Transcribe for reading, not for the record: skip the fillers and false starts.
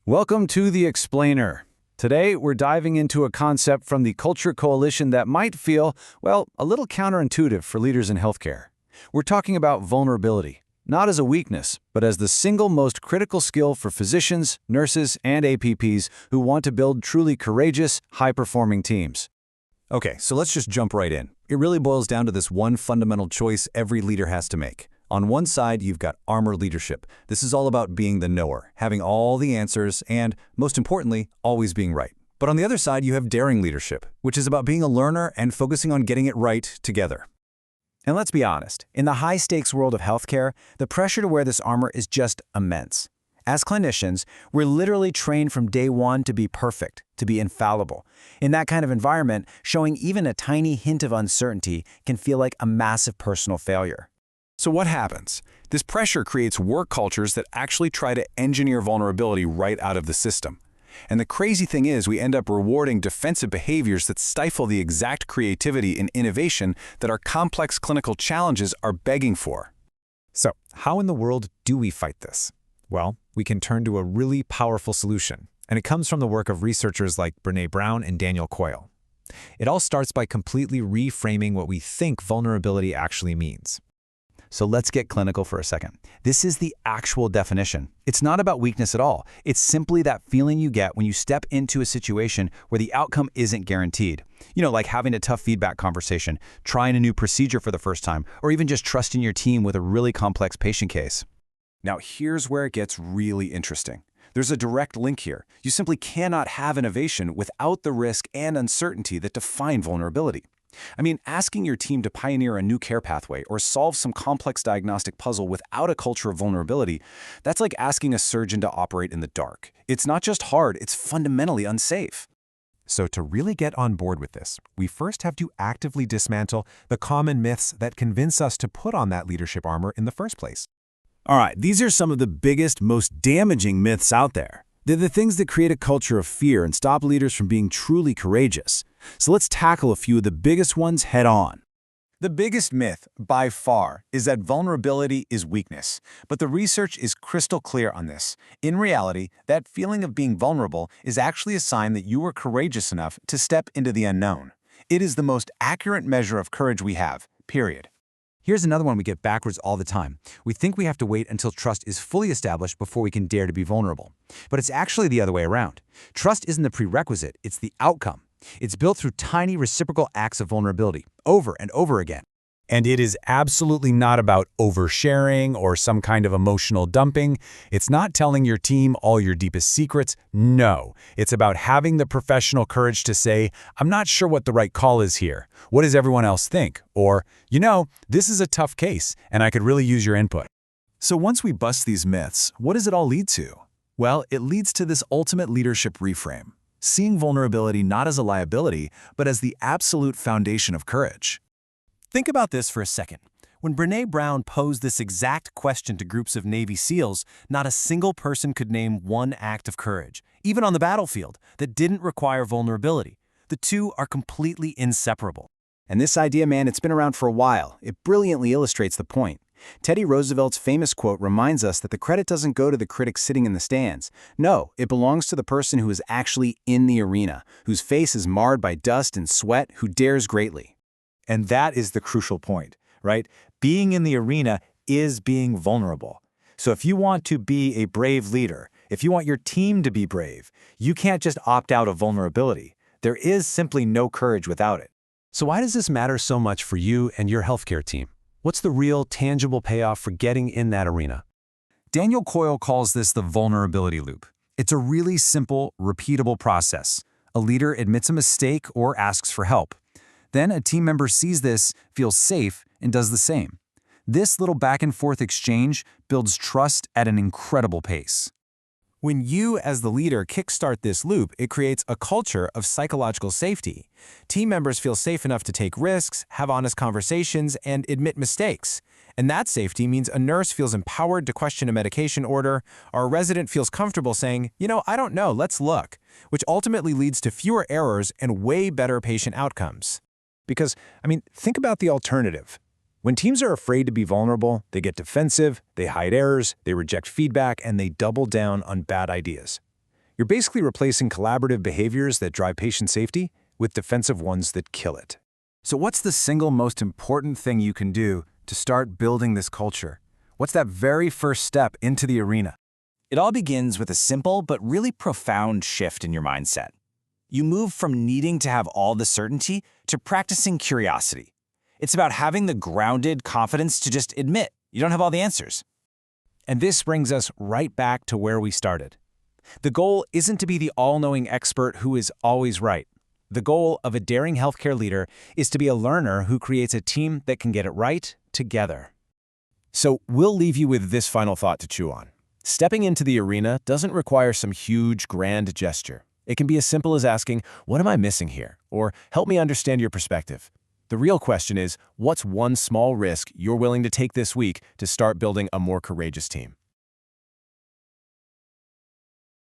Welcome to The Explainer. Today, we're diving into a concept from the Culture Coalition that might feel, well, a little counterintuitive for leaders in healthcare. We're talking about vulnerability, not as a weakness, but as the single most critical skill for physicians, nurses, and APPs who want to build truly courageous, high-performing teams. Okay, so let's just jump right in. It really boils down to this one fundamental choice every leader has to make. On one side, you've got armor leadership. This is all about being the knower, having all the answers, and, most importantly, always being right. But on the other side, you have daring leadership, which is about being a learner and focusing on getting it right together. And let's be honest, in the high-stakes world of healthcare, the pressure to wear this armor is just immense. As clinicians, we're literally trained from day one to be perfect, to be infallible. In that kind of environment, showing even a tiny hint of uncertainty can feel like a massive personal failure. So what happens? This pressure creates work cultures that actually try to engineer vulnerability right out of the system. And the crazy thing is, we end up rewarding defensive behaviors that stifle the exact creativity and innovation that our complex clinical challenges are begging for. So, how in the world do we fight this? Well, we can turn to a really powerful solution, and it comes from the work of researchers like Brené Brown and Daniel Coyle. It all starts by completely reframing what we think vulnerability actually means. So let's get clinical for a second. This is the actual definition. It's not about weakness at all. It's simply that feeling you get when you step into a situation where the outcome isn't guaranteed. Like having a tough feedback conversation, trying a new procedure for the first time, or even just trusting your team with a really complex patient case. Now, here's where it gets really interesting. There's a direct link here. You simply cannot have innovation without the risk and uncertainty that define vulnerability. Asking your team to pioneer a new care pathway or solve some complex diagnostic puzzle without a culture of vulnerability, that's like asking a surgeon to operate in the dark. It's not just hard, it's fundamentally unsafe. So to really get on board with this, we first have to actively dismantle the common myths that convince us to put on that leadership armor in the first place. All right, these are some of the biggest, most damaging myths out there. They're the things that create a culture of fear and stop leaders from being truly courageous. So let's tackle a few of the biggest ones head on. The biggest myth, by far, is that vulnerability is weakness. But the research is crystal clear on this. In reality, that feeling of being vulnerable is actually a sign that you are courageous enough to step into the unknown. It is the most accurate measure of courage we have, period. Here's another one we get backwards all the time. We think we have to wait until trust is fully established before we can dare to be vulnerable. But it's actually the other way around. Trust isn't the prerequisite, it's the outcome. It's built through tiny reciprocal acts of vulnerability, over and over again. And it is absolutely not about oversharing or some kind of emotional dumping. It's not telling your team all your deepest secrets. No, it's about having the professional courage to say, I'm not sure what the right call is here. What does everyone else think? Or, this is a tough case, and I could really use your input. So once we bust these myths, what does it all lead to? Well, it leads to this ultimate leadership reframe, seeing vulnerability not as a liability, but as the absolute foundation of courage. Think about this for a second. When Brené Brown posed this exact question to groups of Navy SEALs, not a single person could name one act of courage, even on the battlefield, that didn't require vulnerability. The two are completely inseparable. And this idea, man, it's been around for a while. It brilliantly illustrates the point. Teddy Roosevelt's famous quote reminds us that the credit doesn't go to the critics sitting in the stands. No, it belongs to the person who is actually in the arena, whose face is marred by dust and sweat, who dares greatly. And that is the crucial point, right? Being in the arena is being vulnerable. So if you want to be a brave leader, if you want your team to be brave, you can't just opt out of vulnerability. There is simply no courage without it. So why does this matter so much for you and your healthcare team? What's the real, tangible payoff for getting in that arena? Daniel Coyle calls this the vulnerability loop. It's a really simple, repeatable process. A leader admits a mistake or asks for help. Then a team member sees this, feels safe, and does the same. This little back-and-forth exchange builds trust at an incredible pace. When you, as the leader, kickstart this loop, it creates a culture of psychological safety. Team members feel safe enough to take risks, have honest conversations, and admit mistakes. And that safety means a nurse feels empowered to question a medication order, or a resident feels comfortable saying, I don't know, let's look, which ultimately leads to fewer errors and way better patient outcomes. Because, think about the alternative. When teams are afraid to be vulnerable, they get defensive, they hide errors, they reject feedback, and they double down on bad ideas. You're basically replacing collaborative behaviors that drive patient safety with defensive ones that kill it. So what's the single most important thing you can do to start building this culture? What's that very first step into the arena? It all begins with a simple but really profound shift in your mindset. You move from needing to have all the certainty to practicing curiosity. It's about having the grounded confidence to just admit you don't have all the answers. And this brings us right back to where we started. The goal isn't to be the all-knowing expert who is always right. The goal of a daring healthcare leader is to be a learner who creates a team that can get it right together. So we'll leave you with this final thought to chew on. Stepping into the arena doesn't require some huge, grand gesture. It can be as simple as asking, "What am I missing here?" or "Help me understand your perspective." The real question is, what's one small risk you're willing to take this week to start building a more courageous team?